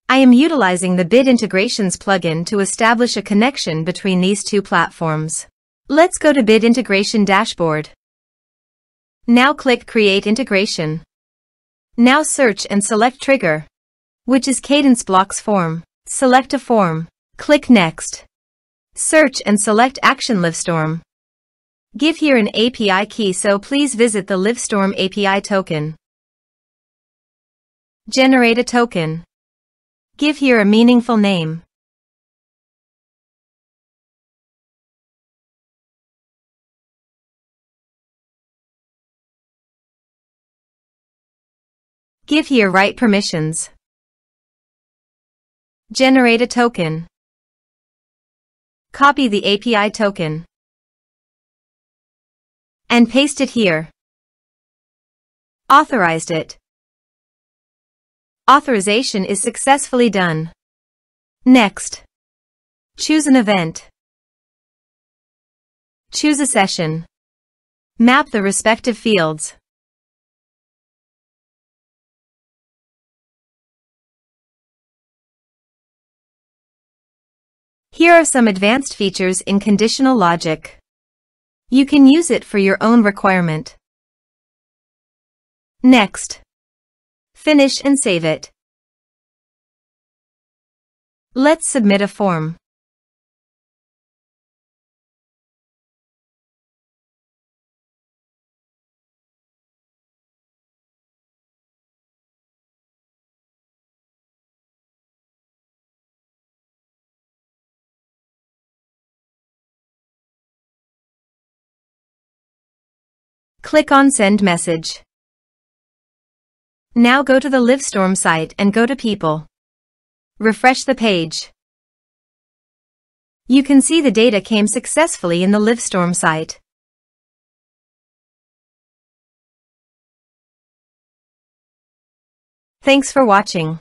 I am utilizing the Bit Integrations plugin to establish a connection between these two platforms. Let's go to Bit Integration Dashboard. Now click Create Integration. Now search and select Trigger, which is Kadence Blocks Form. Select a form. Click Next. Search and select Action Livestorm. Give here an API key, so please visit the Livestorm API token. Generate a token. Give here a meaningful name. Give here right permissions. Generate a token. Copy the API token and paste it here. Authorized it. Authorization is successfully done. Next, choose an event. Choose a session. Map the respective fields. Here are some advanced features in conditional logic. You can use it for your own requirement. Next, finish and save it. Let's submit a form. Click on Send Message. Now go to the Livestorm site and go to People. Refresh the page. You can see the data came successfully in the Livestorm site. Thanks for watching.